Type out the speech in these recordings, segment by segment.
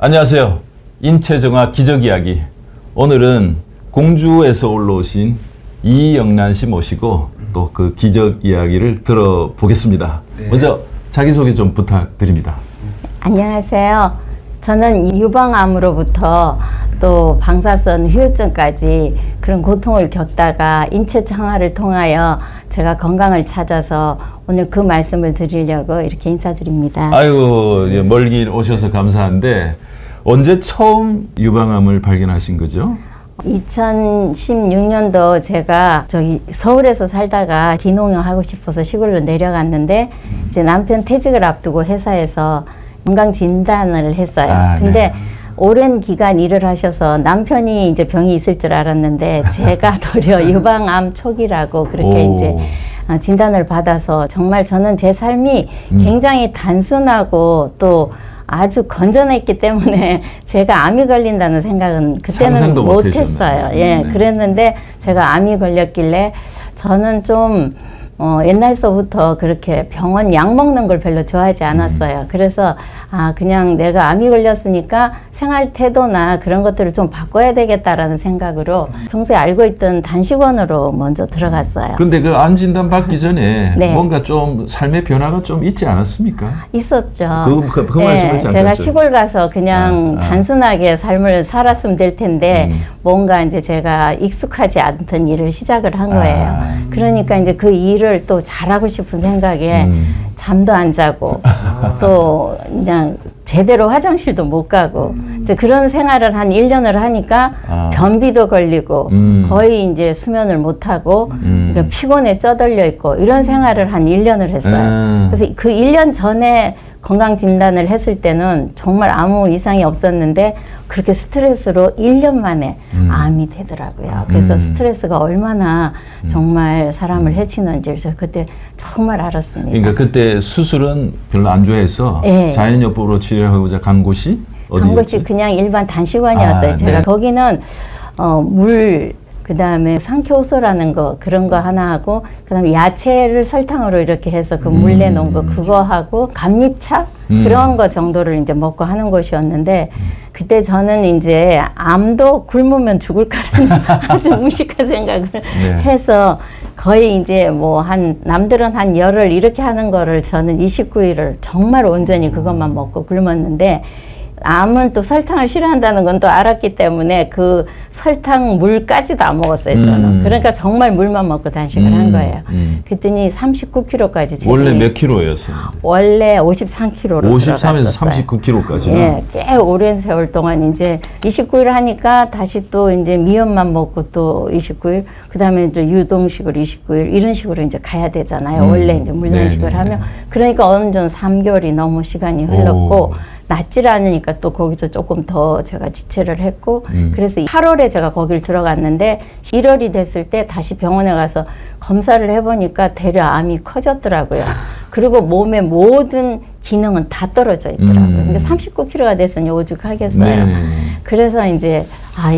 안녕하세요. 인체정화 기적이야기. 오늘은 공주에서 올라오신 이영란 씨 모시고 또 그 기적 이야기를 들어보겠습니다. 네. 먼저 자기소개 좀 부탁드립니다. 안녕하세요. 저는 유방암으로부터 또 방사선 후유증까지 그런 고통을 겪다가 인체 정화를 통하여 제가 건강을 찾아서 오늘 그 말씀을 드리려고 이렇게 인사드립니다. 아이고, 멀리 오셔서 감사한데 언제 처음 유방암을 발견하신 거죠? 2016년도 제가 저기 서울에서 살다가 기농을 하고 싶어서 시골로 내려갔는데 이제 남편 퇴직을 앞두고 회사에서 건강 진단을 했어요. 근데 네. 오랜 기간 일을 하셔서 남편이 이제 병이 있을 줄 알았는데 제가 도리어 유방암 초기라고 그렇게 오. 이제 진단을 받아서 정말 저는 제 삶이 굉장히 단순하고 또 아주 건전했기 때문에 제가 암이 걸린다는 생각은 그때는 상상도 못했어요. 예, 네. 그랬는데 제가 암이 걸렸길래 저는 좀 옛날서부터 그렇게 병원 약 먹는 걸 별로 좋아하지 않았어요. 그래서 그냥 내가 암이 걸렸으니까 생활 태도나 그런 것들을 좀 바꿔야 되겠다라는 생각으로 평소에 알고 있던 단식원으로 먼저 들어갔어요. 근데 그 암 진단 받기 전에 네. 뭔가 좀 삶의 변화가 좀 있지 않았습니까? 있었죠. 그 말씀을 잠깐 제가 좀. 시골 가서 그냥 단순하게 삶을 살았으면 될 텐데 뭔가 이제 제가 익숙하지 않던 일을 시작을 한 거예요. 그러니까 이제 그 일을 또 잘하고 싶은 생각에 잠도 안 자고 또 그냥 제대로 화장실도 못 가고 이제 그런 생활을 한 1년을 하니까 변비도 걸리고 거의 이제 수면을 못 하고 그러니까 피곤에 쪄들려 있고 이런 생활을 한 1년을 했어요. 그래서 그 1년 전에 건강 진단을 했을 때는 정말 아무 이상이 없었는데 그렇게 스트레스로 1년 만에 암이 되더라고요. 그래서 스트레스가 얼마나 정말 사람을 해치는지 저 그때 정말 알았습니다. 그러니까 그때 수술은 별로 안 좋아해서 네. 자연요법으로 치료하고자 간 곳이 간 어디였지? 곳이 그냥 일반 단식원이었어요. 제가 네. 거기는 물 그다음에 상쾌호소라는 거 그런 거 하나 하고 그다음에 야채를 설탕으로 이렇게 해서 그 물 내놓은 거 그거 하고 감잎차 그런 거 정도를 이제 먹고 하는 곳이었는데 그때 저는 이제 암도 굶으면 죽을까라는 아주 무식한 생각을 해서 거의 이제 뭐 남들은 한 열흘 이렇게 하는 거를 저는 29일을 정말 온전히 그것만 먹고 굶었는데 암은 또 설탕을 싫어한다는 건 또 알았기 때문에 그 설탕 물까지도 안 먹었어요, 저는. 그러니까 정말 물만 먹고 단식을 한 거예요. 그랬더니 39kg까지 원래 몇 킬로였어요? 원래 53kg로 53에서 39kg까지요? 예, 꽤 오랜 세월 동안 이제 29일 하니까 다시 또 이제 미역만 먹고 또 29일, 그 다음에 이제 유동식으로 29일 이런 식으로 이제 가야 되잖아요. 원래 이제 물단식을 하면. 그러니까 어느 정도 3개월이 너무 시간이 흘렀고 낫질 않으니까 또 거기서 조금 더 제가 지체를 했고 그래서 8월에 제가 거길 들어갔는데 1월이 됐을 때 다시 병원에 가서 검사를 해보니까 대려 암이 커졌더라고요. 그리고 몸의 모든 기능은 다 떨어져 있더라고요. 그러니까 39kg가 됐으니 오죽하겠어요. 그래서 이제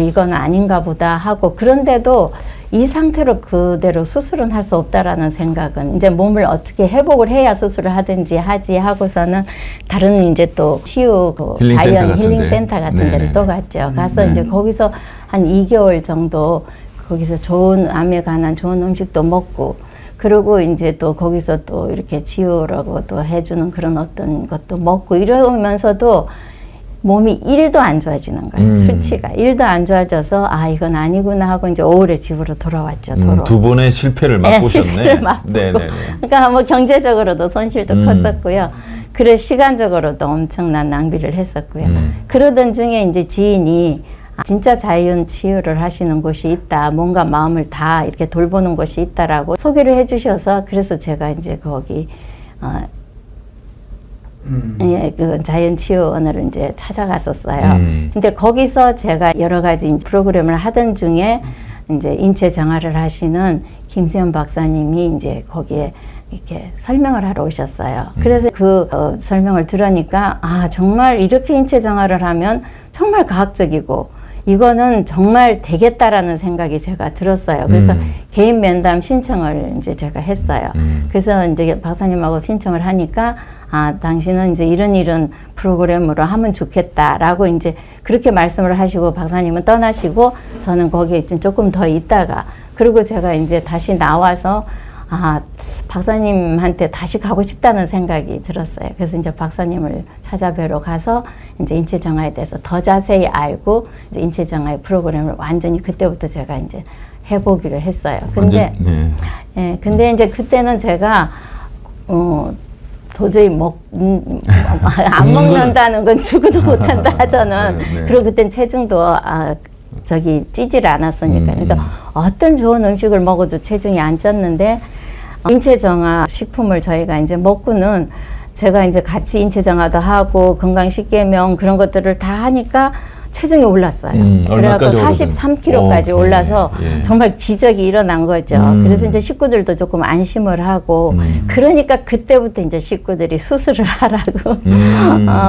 이건 아닌가 보다 하고 그런데도 이 상태로 그대로 수술은 할 수 없다라는 생각은 이제 몸을 어떻게 회복을 해야 수술을 하든지 하지 하고서는 다른 이제 또 치유 자연 힐링 센터 같은 데를 또 갔죠. 가서 이제 거기서 한 2개월 정도 거기서 좋은 암에 관한 좋은 음식도 먹고 그리고 이제 또 거기서 또 이렇게 치유라고 또 해주는 그런 어떤 것도 먹고 이러면서도 몸이 1도 안 좋아지는 거예요. 수치가 1도 안 좋아져서 이건 아니구나 하고 이제 5월에 집으로 돌아왔죠. 도로. 두 번의 실패를 맛보셨네. 실패를 맛보고. 그러니까 뭐 경제적으로도 손실도 컸었고요. 그래 시간적으로도 엄청난 낭비를 했었고요. 그러던 중에 이제 지인이 진짜 자연 치유를 하시는 곳이 있다. 뭔가 마음을 다 이렇게 돌보는 곳이 있다라고 소개를 해주셔서 그래서 제가 이제 거기 예, 그 자연치유원을 이제 찾아갔었어요. 근데 거기서 제가 여러 가지 프로그램을 하던 중에 이제 인체 정화를 하시는 김세현 박사님이 이제 거기에 이렇게 설명을 하러 오셨어요. 그래서 그 설명을 들으니까 정말 이렇게 인체 정화를 하면 정말 과학적이고 이거는 정말 되겠다라는 생각이 제가 들었어요. 그래서 개인 면담 신청을 이제 제가 했어요. 그래서 이제 박사님하고 신청을 하니까 당신은 이제 이런 프로그램으로 하면 좋겠다라고 이제 그렇게 말씀을 하시고 박사님은 떠나시고 저는 거기에 이제 조금 더 있다가 그리고 제가 이제 다시 나와서 박사님한테 다시 가고 싶다는 생각이 들었어요. 그래서 이제 박사님을 찾아뵈러 가서 이제 인체정화에 대해서 더 자세히 알고 이제 인체정화의 프로그램을 완전히 그때부터 제가 이제 해보기로 했어요. 근데 예, 근데 이제 그때는 제가 도저히 안 먹는다는 건 죽어도 못한다 저는. 그리고 그땐 체중도 찌질 않았으니까. 그래서 어떤 좋은 음식을 먹어도 체중이 안 쪘는데 인체정화 식품을 저희가 이제 먹고는 제가 이제 같이 인체정화도 하고 건강식계명 그런 것들을 다 하니까 체중이 올랐어요. 그래갖고 43kg까지 올라서 정말 기적이 일어난 거죠. 그래서 이제 식구들도 조금 안심을 하고 그러니까 그때부터 이제 식구들이 수술을 하라고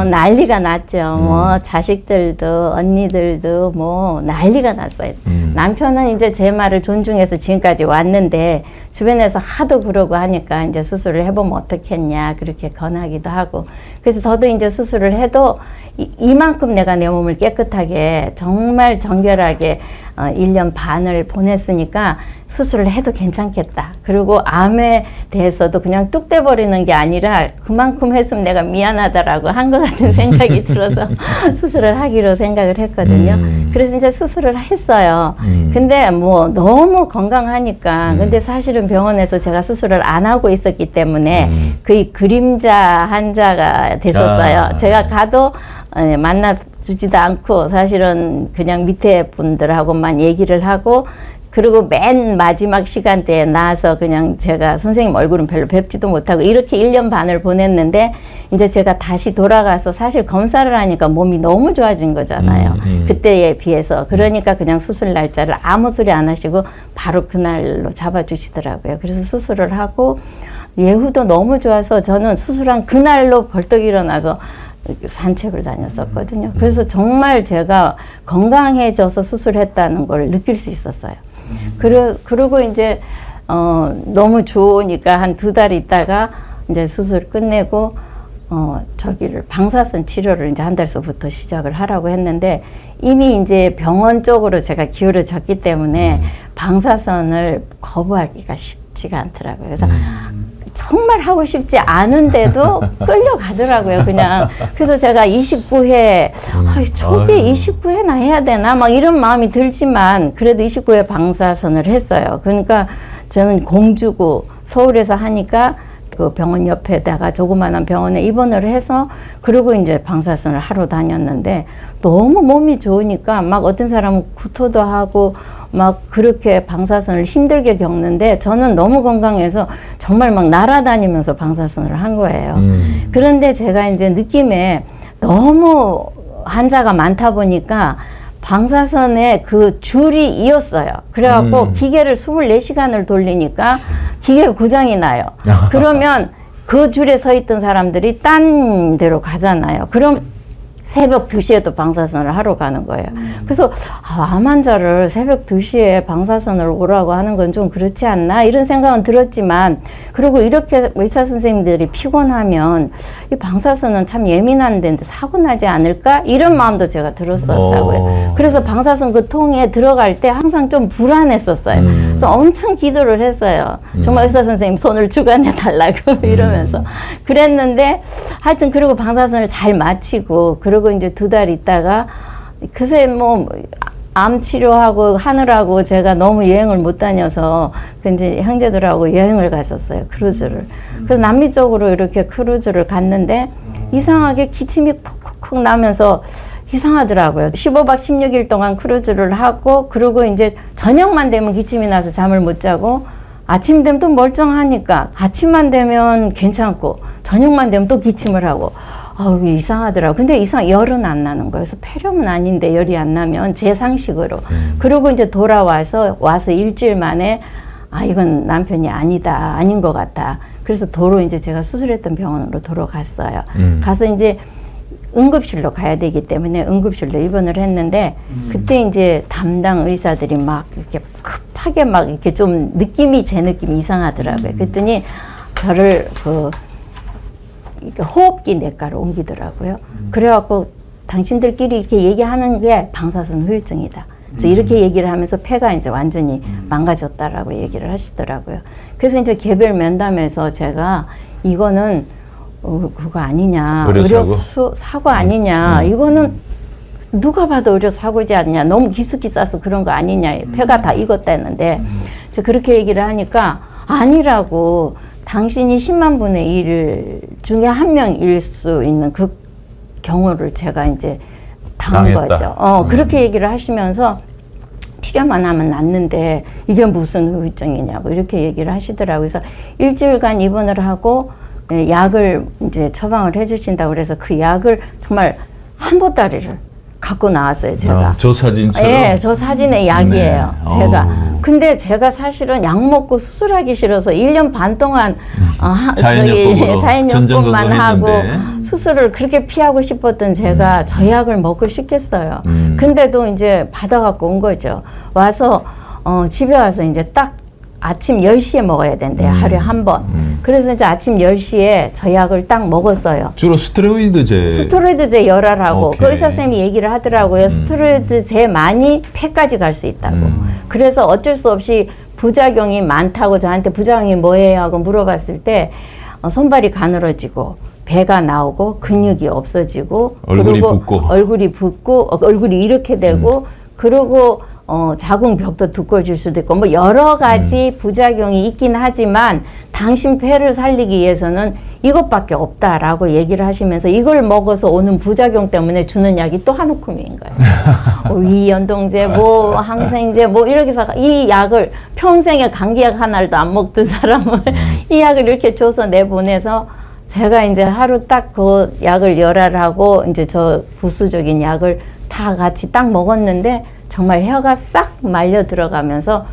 난리가 났죠. 뭐 자식들도 언니들도 뭐 난리가 났어요. 남편은 이제 제 말을 존중해서 지금까지 왔는데 주변에서 하도 그러고 하니까 이제 수술을 해보면 어떻겠냐 그렇게 권하기도 하고 그래서 저도 이제 수술을 해도 이만큼 내가 내 몸을 깨끗하게 정말 정결하게 1년 반을 보냈으니까 수술을 해도 괜찮겠다. 그리고 암에 대해서도 그냥 뚝 떼버리는 게 아니라 그만큼 했으면 내가 미안하다라고 한 것 같은 생각이 들어서 수술을 하기로 생각을 했거든요. 그래서 이제 수술을 했어요. 근데 뭐 너무 건강하니까 근데 사실은 병원에서 제가 수술을 안 하고 있었기 때문에 거의 그림자 환자가 됐었어요. 제가 가도 만나주지도 않고 사실은 그냥 밑에 분들하고만 얘기를 하고 그리고 맨 마지막 시간대에 나와서 그냥 제가 선생님 얼굴은 별로 뵙지도 못하고 이렇게 1년 반을 보냈는데 이제 제가 다시 돌아가서 사실 검사를 하니까 몸이 너무 좋아진 거잖아요. 그때에 비해서. 그러니까 그냥 수술 날짜를 아무 소리 안 하시고 바로 그날로 잡아주시더라고요. 그래서 수술을 하고 예후도 너무 좋아서 저는 수술한 그날로 벌떡 일어나서 산책을 다녔었거든요. 그래서 정말 제가 건강해져서 수술했다는 걸 느낄 수 있었어요. 그리고 이제 너무 좋으니까 한 2달 있다가 이제 수술 끝내고 방사선 치료를 이제 한 달서부터 시작을 하라고 했는데 이미 이제 병원 쪽으로 제가 기울어졌기 때문에 방사선을 거부하기가 쉽지가 않더라고요. 그래서 정말 하고 싶지 않은데도 끌려가더라고요, 그냥. 그래서 제가 29회, 초기에 29회나 해야 되나? 막 이런 마음이 들지만, 그래도 29회 방사선을 했어요. 그러니까 저는 공주고 서울에서 하니까 그 병원 옆에다가 조그마한 병원에 입원을 해서 그리고 이제 방사선을 하러 다녔는데 너무 몸이 좋으니까 막 어떤 사람은 구토도 하고 막 그렇게 방사선을 힘들게 겪는데 저는 너무 건강해서 정말 막 날아다니면서 방사선을 한 거예요. 그런데 제가 이제 느낌에 너무 환자가 많다 보니까 방사선에 그 줄이 이었어요. 그래갖고 기계를 24시간을 돌리니까 기계가 고장이 나요. 그러면 그 줄에 서 있던 사람들이 딴 데로 가잖아요. 그럼 새벽 2시에도 방사선을 하러 가는 거예요. 그래서 암 환자를 새벽 2시에 방사선을 오라고 하는 건 좀 그렇지 않나 이런 생각은 들었지만 그리고 이렇게 의사 선생님들이 피곤하면 이 방사선은 참 예민한 데인데 사고 나지 않을까 이런 마음도 제가 들었었다고요. 그래서 방사선 그 통에 들어갈 때 항상 좀 불안했었어요. 그래서 엄청 기도를 했어요. 정말 의사 선생님 손을 주관해 달라고 이러면서 그랬는데 하여튼 그리고 방사선을 잘 마치고 그리고 이제 2달 있다가 그새 뭐 암 치료하고 하느라고 제가 너무 여행을 못 다녀서 이제 형제들하고 여행을 갔었어요. 크루즈를. 그래서 남미 쪽으로 이렇게 크루즈를 갔는데 이상하게 기침이 콕콕콕 나면서 이상하더라고요. 15박 16일 동안 크루즈를 하고 그리고 이제 저녁만 되면 기침이 나서 잠을 못 자고 아침 되면 또 멀쩡하니까 아침만 되면 괜찮고 저녁만 되면 또 기침을 하고 이상하더라고요. 근데 열은 안 나는 거예요. 그래서 폐렴은 아닌데 열이 안 나면 제 상식으로. 그리고 이제 와서 일주일 만에 이건 남편이 아닌 것 같다. 그래서 이제 제가 수술했던 병원으로 갔어요. 가서 이제 응급실로 가야 되기 때문에 응급실로 입원을 했는데 그때 이제 담당 의사들이 막 이렇게 급하게 막 이렇게 좀 제 느낌이 이상하더라고요. 그랬더니 저를 이렇게 호흡기 내과로 옮기더라고요. 그래갖고 당신들끼리 이렇게 얘기하는 게 방사선 후유증이다. 그래서 이렇게 얘기를 하면서 폐가 이제 완전히 망가졌다라고 얘기를 하시더라고요. 그래서 이제 개별 면담에서 제가 이거는 그거 아니냐, 의료사고 아니냐, 이거는 누가 봐도 의료사고지 않냐, 너무 깊숙이 싸서 그런 거 아니냐, 폐가 다 익었다는데 저 그렇게 얘기를 하니까 아니라고, 당신이 10만 분의 1 중에 한 명일 수 있는 그 경우를 제가 이제 당한 당했다. 거죠. 그렇게 얘기를 하시면서 치료만 하면 낫는데 이게 무슨 후유증이냐고 이렇게 얘기를 하시더라고요. 그래서 일주일간 입원을 하고 약을 이제 처방을 해주신다고 그래서 그 약을 정말 한 보따리를 갖고 나왔어요, 제가. 저 사진처럼? 예, 저 사진의 약이에요, 네. 제가. 근데 제가 사실은 약 먹고 수술하기 싫어서 1년 반 동안 자연요법만 하고 수술을 그렇게 피하고 싶었던 제가 저 약을 먹고 싶겠어요. 근데도 이제 받아갖고 온 거죠. 와서 집에 와서 이제 딱 아침 10시에 먹어야 된대요. 하루에 한 번. 그래서 이제 아침 10시에 저 약을 딱 먹었어요. 주로 스테로이드제 열혈하고 오케이. 그 의사 선생님이 얘기를 하더라고요. 스테로이드제만이 폐까지 갈 수 있다고. 그래서 어쩔 수 없이 부작용이 많다고 저한테 부작용이 뭐예요 하고 물어봤을 때 손발이 가늘어지고 배가 나오고 근육이 없어지고 얼굴이 붓고 얼굴이 이렇게 되고 그리고 자궁벽도 두꺼워질 수도 있고 뭐 여러 가지 부작용이 있긴 하지만 당신 폐를 살리기 위해서는 이것밖에 없다라고 얘기를 하시면서 이걸 먹어서 오는 부작용 때문에 주는 약이 또 한 움큼인 거예요. 위연동제, 뭐 항생제, 뭐 이렇게 해서 이 약을 평생에 감기약 하나도 안 먹던 사람을 이 약을 이렇게 줘서 내보내서 제가 이제 하루 딱 그 약을 열혈하고 이제 저 부수적인 약을 다 같이 딱 먹었는데 정말 혀가 싹 말려 들어가면서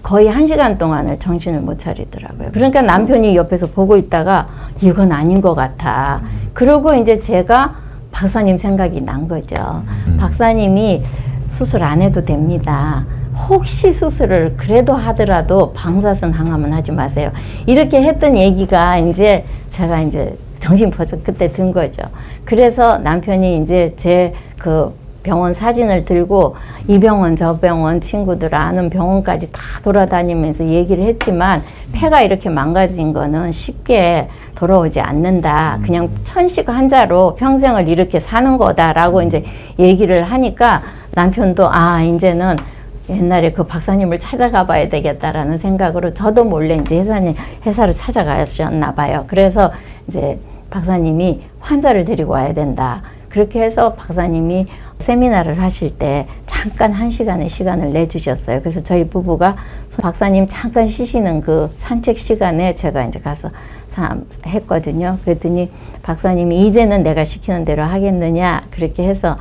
거의 1시간 동안을 정신을 못 차리더라고요. 그러니까 남편이 옆에서 보고 있다가 이건 아닌 것 같아. 그러고 이제 제가 박사님 생각이 난 거죠. 박사님이 수술 안 해도 됩니다. 혹시 수술을 그래도 하더라도 방사선 항암은 하지 마세요. 이렇게 했던 얘기가 이제 제가 이제 정신 버쩍 그때 든 거죠. 그래서 남편이 이제 제 그 병원 사진을 들고 이 병원 저 병원 친구들 아는 병원까지 다 돌아다니면서 얘기를 했지만 폐가 이렇게 망가진 거는 쉽게 돌아오지 않는다. 그냥 천식 환자로 평생을 이렇게 사는 거다라고 이제 얘기를 하니까 남편도 이제는 옛날에 그 박사님을 찾아가 봐야 되겠다라는 생각으로 저도 몰래 이제 회사를 찾아가셨나 봐요. 그래서 이제 박사님이 환자를 데리고 와야 된다. 그렇게 해서 박사님이 세미나를 하실 때 잠깐 1시간의 시간을 내주셨어요. 그래서 저희 부부가 박사님 잠깐 쉬시는 그 산책 시간에 제가 이제 가서 했거든요. 그랬더니 박사님이 이제는 내가 시키는 대로 하겠느냐 그렇게 해서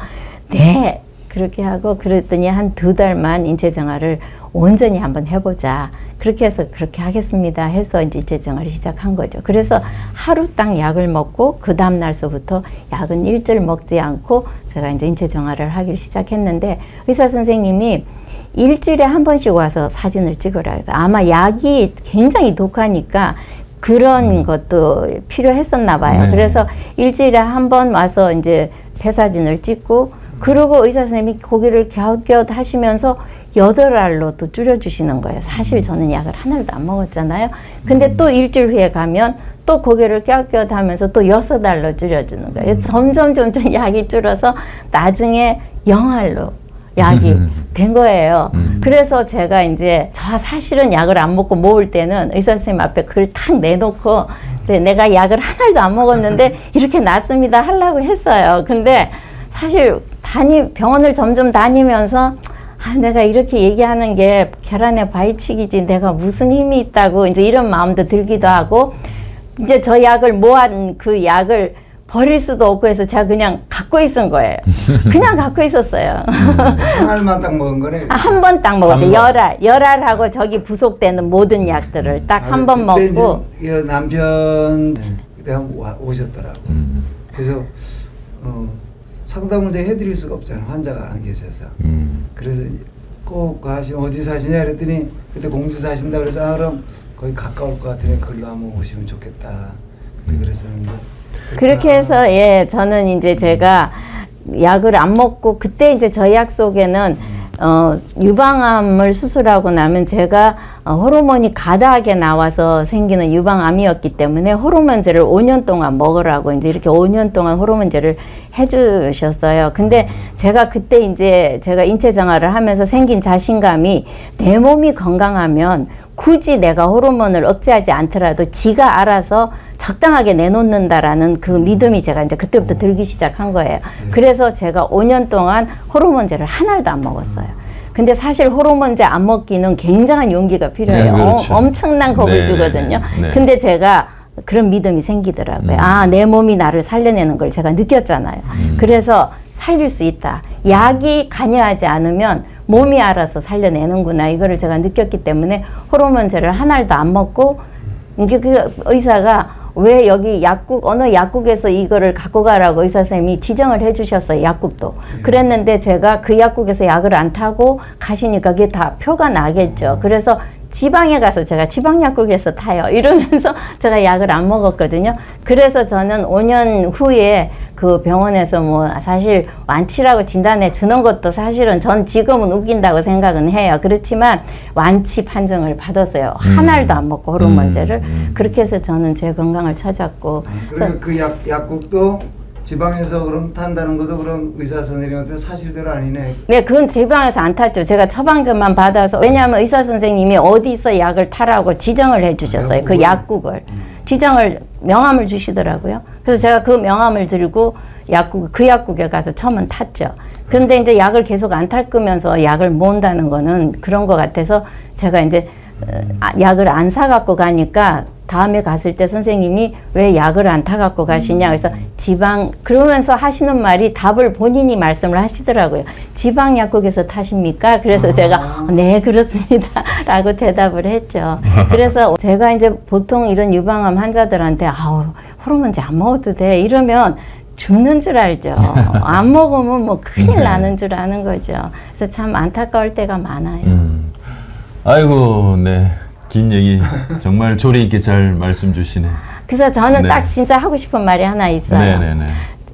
네 그렇게 하고 그랬더니 한 2달만 인체정화를 온전히 한번 해보자. 그렇게 해서 그렇게 하겠습니다 해서 이제 인체정화를 시작한 거죠. 그래서 하루 딱 약을 먹고 그 다음 날서부터 약은 일절 먹지 않고 제가 이제 인체정화를 하기를 시작했는데 의사 선생님이 일주일에 한 번씩 와서 사진을 찍으라 해서 아마 약이 굉장히 독하니까 그런 것도 필요했었나 봐요. 네. 그래서 일주일에 한 번 와서 이제 폐 사진을 찍고 그리고 의사 선생님이 고개를 갸웃갸웃 하시면서 8알로 또 줄여주시는 거예요. 사실 저는 약을 하나도 안 먹었잖아요. 근데 또 일주일 후에 가면 또 고개를 갸웃갸웃 하면서 또 6알로 줄여주는 거예요. 점점 약이 줄어서 나중에 0알로 약이 된 거예요. 그래서 제가 이제 저 사실은 약을 안 먹고 모을 때는 의사 선생님 앞에 그걸 탁 내놓고 이제 내가 약을 하나도 안 먹었는데 이렇게 낫습니다 하려고 했어요. 근데 사실 병원을 점점 다니면서 내가 이렇게 얘기하는 게 계란에 바위치기지 내가 무슨 힘이 있다고 이제 이런 마음도 들기도 하고 이제 저 약을 모은 그 약을 버릴 수도 없고 해서 제가 그냥 갖고 있은 거예요. 그냥 갖고 있었어요. 한 알만 딱 먹은 거네. 한 번 딱 먹었죠. 열알하고 저기 부속되는 모든 약들을 딱 한 번 먹고. 이제 남편 그때 오셨더라고. 그래서 상담을 제가 해드릴 수가 없잖아. 환자가 안 계셔서. 그래서 꼭 어디 사시냐 그랬더니 그때 공주 사신다 그래서 그럼 거기 가까울 것 같으니 글로 한번 오시면 좋겠다. 그때 그랬었는데 그렇게 해서 예, 저는 이제 제가 약을 안 먹고 그때 이제 저희 약 속에는 유방암을 수술하고 나면 제가 호르몬이 가다하게 나와서 생기는 유방암이었기 때문에 호르몬제를 5년 동안 먹으라고 이제 이렇게 5년 동안 호르몬제를 해주셨어요. 근데 제가 그때 이제 제가 인체 정화를 하면서 생긴 자신감이 내 몸이 건강하면 굳이 내가 호르몬을 억제하지 않더라도 지가 알아서 적당하게 내놓는다라는 그 믿음이 제가 이제 그때부터 들기 시작한 거예요. 그래서 제가 5년 동안 호르몬제를 한 알도 안 먹었어요. 근데 사실 호르몬제 안 먹기는 굉장한 용기가 필요해요. 네, 그렇죠. 엄청난 겁을 네, 주거든요. 네. 근데 제가 그런 믿음이 생기더라고요. 아, 내 몸이 나를 살려내는 걸 제가 느꼈잖아요. 그래서 살릴 수 있다. 약이 관여하지 않으면 몸이 알아서 살려내는구나. 이거를 제가 느꼈기 때문에 호르몬제를 한 알도 안 먹고 이게 그 의사가 왜 여기 약국 어느 약국에서 이거를 갖고 가라고 의사 선생님이 지정을 해주셨어요. 약국도. 그랬는데 제가 그 약국에서 약을 안 타고 가시니까 그게 다 표가 나겠죠. 그래서 지방에 가서 제가 지방약국에서 타요. 이러면서 제가 약을 안 먹었거든요. 그래서 저는 5년 후에 그 병원에서 뭐 사실 완치라고 진단해 주는 것도 사실은 전 지금은 웃긴다고 생각은 해요. 그렇지만 완치 판정을 받았어요. 한 알도 안 먹고 호르몬제를. 그렇게 해서 저는 제 건강을 찾았고. 그러면 그 약국도 지방에서 그럼 탄다는 것도 그럼 의사 선생님한테 사실대로 아니네. 네, 그건 지방에서 안 탔죠. 제가 처방전만 받아서. 왜냐하면 의사 선생님이 어디서 약을 타라고 지정을 해주셨어요. 그 약국을. 지정을, 명함을 주시더라고요. 그래서 제가 그 명함을 들고 그 약국에 가서 처음은 탔죠. 근데 이제 약을 계속 안 탈 거면서 약을 모은다는 거는 그런 것 같아서 제가 이제 약을 안 사갖고 가니까 다음에 갔을 때 선생님이 왜 약을 안 타갖고 가시냐. 그래서 그러면서 하시는 말이 답을 본인이 말씀을 하시더라고요. 지방 약국에서 타십니까? 그래서 제가 네, 그렇습니다. 라고 대답을 했죠. 그래서 제가 이제 보통 이런 유방암 환자들한테 호르몬제 안 먹어도 돼. 이러면 죽는 줄 알죠. 안 먹으면 뭐 큰일 나는 줄 아는 거죠. 그래서 참 안타까울 때가 많아요. 아이고, 네. 긴 얘기 정말 조리 있게 잘 말씀 주시네. 그래서 저는 네. 딱 진짜 하고 싶은 말이 하나 있어요. 네네네.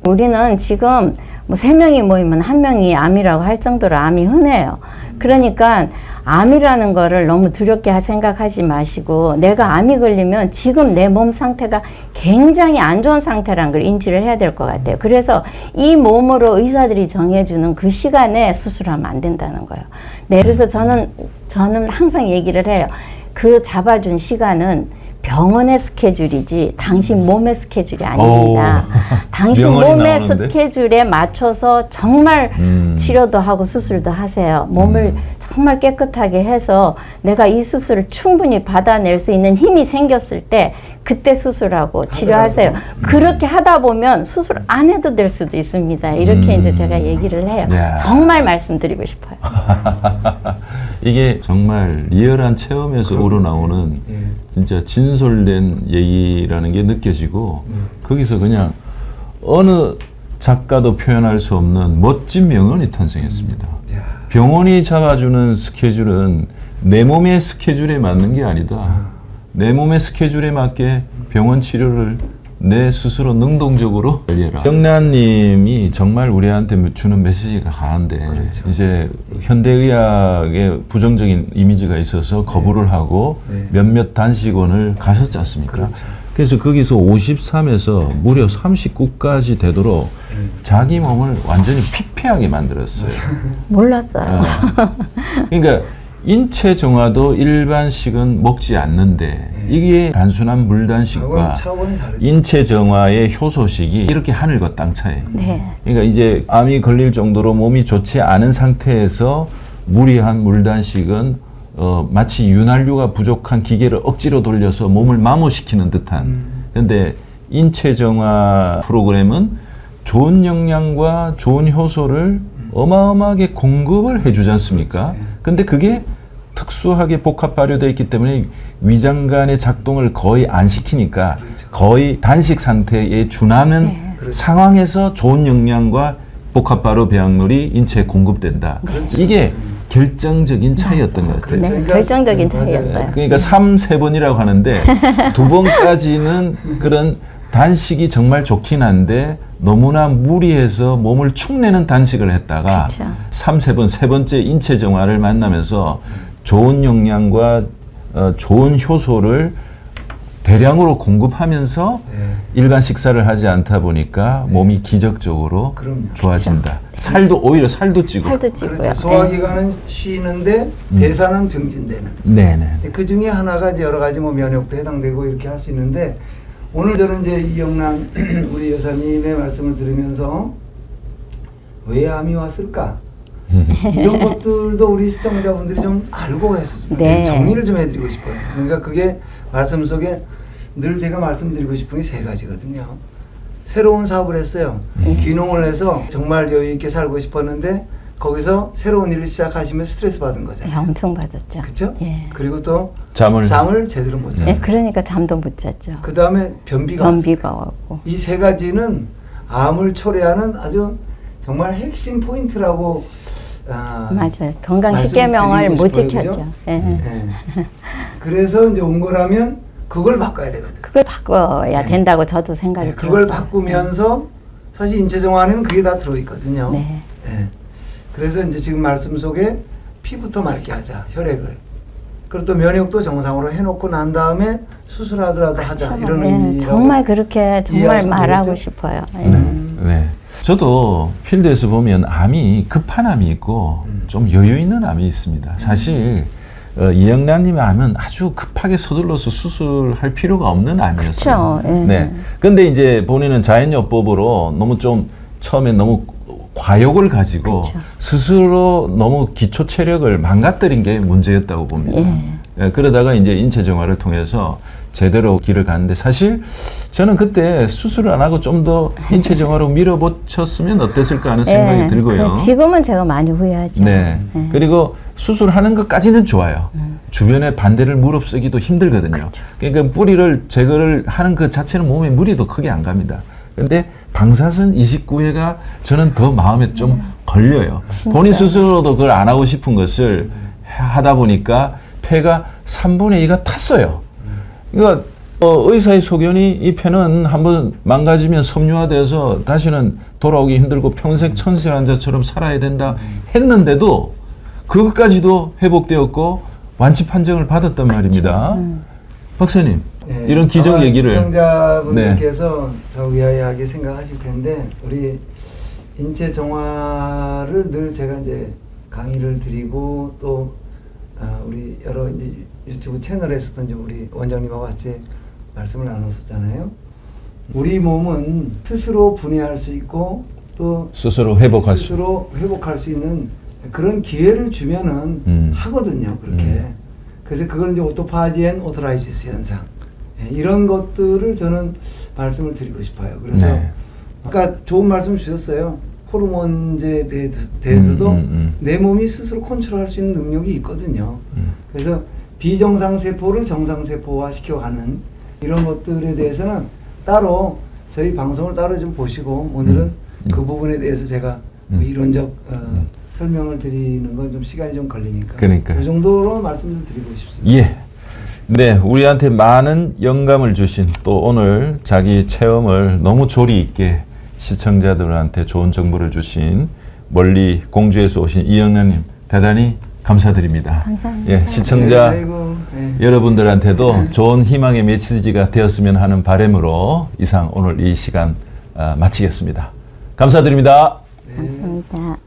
우리는 지금 뭐 3명이 모이면 1명이 암이라고 할 정도로 암이 흔해요. 그러니까 암이라는 거를 너무 두렵게 생각하지 마시고 내가 암이 걸리면 지금 내 몸 상태가 굉장히 안 좋은 상태라는 걸 인지를 해야 될 것 같아요. 그래서 이 몸으로 의사들이 정해주는 그 시간에 수술하면 안 된다는 거예요. 네, 그래서 저는 항상 얘기를 해요. 그 잡아준 시간은 병원의 스케줄이지 당신 몸의 스케줄이 아닙니다. 당신 몸의 나오는데? 스케줄에 맞춰서 정말 치료도 하고 수술도 하세요. 몸을 정말 깨끗하게 해서 내가 이 수술을 충분히 받아낼 수 있는 힘이 생겼을 때 그때 수술하고 치료하세요. 그렇게 하다 보면 수술 안 해도 될 수도 있습니다. 이렇게 이제 제가 얘기를 해요. 야. 정말 말씀드리고 싶어요. 이게 정말 리얼한 체험에서 우러나오는 진짜 진솔된 얘기라는 게 느껴지고 거기서 그냥 어느 작가도 표현할 수 없는 멋진 명언이 탄생했습니다. 병원이 잡아주는 스케줄은 내 몸의 스케줄에 맞는 게 아니다. 내 몸의 스케줄에 맞게 병원 치료를 내 스스로 능동적으로 관리해라. 정란님이 정말 우리한테 주는 메시지가 강한데 그렇죠. 이제 현대의학에 부정적인 이미지가 있어서 거부를 하고 몇몇 단식원을 가셨지 않습니까? 그렇죠. 그래서 거기서 53에서 무려 39까지 되도록 자기 몸을 완전히 피폐하게 만들었어요. 몰랐어요. 그러니까 인체 정화도 일반식은 먹지 않는데 이게 단순한 물단식과 차원이 다르죠. 인체 정화의 효소식이 이렇게 하늘과 땅 차이에요. 네. 그러니까 이제 암이 걸릴 정도로 몸이 좋지 않은 상태에서 무리한 물단식은 마치 윤활유가 부족한 기계를 억지로 돌려서 몸을 마모시키는 듯한. 그런데 인체 정화 프로그램은 좋은 영양과 좋은 효소를 어마어마하게 공급을 해주지 않습니까? 근데 그게 특수하게 복합 발효되어 있기 때문에 위장 간의 작동을 거의 안 시키니까 거의 단식 상태에 준하는 상황에서 좋은 영양과 복합 발효 배양물이 인체에 공급된다. 이게 결정적인 차이였던 것 같아요. 네, 결정적인 차이였어요. 그러니까 3, 3번이라고 하는데 2번까지는 그런 단식이 정말 좋긴 한데 너무나 무리해서 몸을 축내는 단식을 했다가 그쵸. 3, 세 번째 인체 정화를 만나면서 좋은 영양과 좋은 효소를 대량으로 공급하면서 네. 일반 식사를 하지 않다 보니까 몸이 기적적으로 그럼요. 좋아진다. 살도 오히려 살도 찌고. 살도 찌고요. 그렇죠. 예. 소화기관은 쉬는데 대사는 증진되는. 네네. 그 중에 하나가 이제 여러 가지 뭐 면역도 해당되고 이렇게 할 수 있는데 오늘 저는 이제 이영란 우리 여사님의 말씀을 들으면서 왜 암이 왔을까? 이런 것들도 우리 시청자분들이 좀 알고 해서 좀 네. 정리를 좀 해드리고 싶어요. 그러니까 그게 말씀 속에 늘 제가 말씀드리고 싶은 게 세 가지거든요. 새로운 사업을 했어요. 귀농을 해서 정말 여유 있게 살고 싶었는데 거기서 새로운 일을 시작하시면 스트레스 받은 거잖아요. 엄청 받았죠. 그렇죠? 예. 그리고 또 잠을 제대로 못 예, 잤어요. 그러니까 잠도 못 잤죠. 그 다음에 변비가 오고. 이 세 가지는 암을 초래하는 아주 정말 핵심 포인트라고 맞아요. 건강 말씀을 10계명을 드리고 못 싶어요, 지켰죠. 그죠? 예. 네. 그래서 이제 온 거라면 그걸 바꿔야 되거든. 그걸 바꿔야 네. 된다고 저도 생각이 네, 그걸 들었어요. 바꾸면서 사실 인체 정화는 그게 다 들어있거든요. 네. 네. 그래서 이제 지금 말씀 속에 피부터 맑게 하자, 혈액을. 그리고 또 면역도 정상으로 해놓고 난 다음에 수술하더라도 하자 이런 예, 의미라고. 정말 그렇게 정말 이해하시면 말하고 되겠죠? 싶어요. 예. 네. 저도 필드에서 보면 암이 급한 암이 있고 좀 여유 있는 암이 있습니다. 사실 이영란님의 암은 아주 급하게 서둘러서 수술할 필요가 없는 암이었어요. 그쵸, 예. 네. 근데 이제 본인은 자연요법으로 너무 좀 처음에 너무 과욕을 가지고 그쵸. 스스로 너무 기초 체력을 망가뜨린 게 문제였다고 봅니다. 예, 그러다가 이제 인체 정화를 통해서 제대로 길을 갔는데 사실 저는 그때 수술을 안 하고 좀 더 인체 정화로 밀어붙였으면 어땠을까 하는 생각이 예, 들고요. 지금은 제가 많이 후회하죠. 네. 예. 그리고 수술하는 것까지는 좋아요. 주변에 반대를 무릅쓰기도 힘들거든요. 그러니까 뿌리를 제거를 하는 그 자체는 몸에 무리도 크게 안 갑니다. 근데 방사선 29회가 저는 더 마음에 좀 걸려요. 본인 스스로도 그걸 안 하고 싶은 것을 하다 보니까 폐가 3분의 2가 탔어요. 그러니까 의사의 소견이 이 폐는 한번 망가지면 섬유화돼서 다시는 돌아오기 힘들고 평생 천생환자처럼 살아야 된다 했는데도 그것까지도 회복되었고 완치 판정을 받았단 말입니다. 박사님, 네, 이런 기적 아마 얘기를 시청자분들께서 저 의아해하게 생각하실 텐데 우리 인체 정화를 늘 제가 이제 강의를 드리고 또 우리 여러 이제 유튜브 채널에서도 이제 우리 원장님하고 같이 말씀을 나눴었잖아요. 우리 몸은 스스로 분해할 수 있고 또 스스로 회복할 수 스스로 회복할 수 있는 그런 기회를 주면은 하거든요. 그렇게. 그래서 그걸 이제 오토파지 앤 오토라이시스 현상. 예, 이런 것들을 저는 말씀을 드리고 싶어요. 그래서 네. 아까 좋은 말씀 주셨어요. 호르몬제에 대해서도 내 몸이 스스로 컨트롤할 수 있는 능력이 있거든요. 그래서 비정상 세포를 정상 세포화 시켜가는 이런 것들에 대해서는 따로 저희 방송을 따로 좀 보시고 오늘은 그 부분에 대해서 제가 뭐 이론적 설명을 드리는 건 좀 시간이 좀 걸리니까 그러니까요. 그 정도로 말씀을 드리고 싶습니다. 예. 네, 우리한테 많은 영감을 주신 또 오늘 자기 체험을 너무 조리 있게 시청자들한테 좋은 정보를 주신 멀리 공주에서 오신 이영란님 대단히 감사드립니다. 감사합니다. 예, 시청자 네, 아이고, 네. 여러분들한테도 좋은 희망의 메시지가 되었으면 하는 바람으로 이상 오늘 이 시간 마치겠습니다. 감사드립니다. 네. 감사합니다.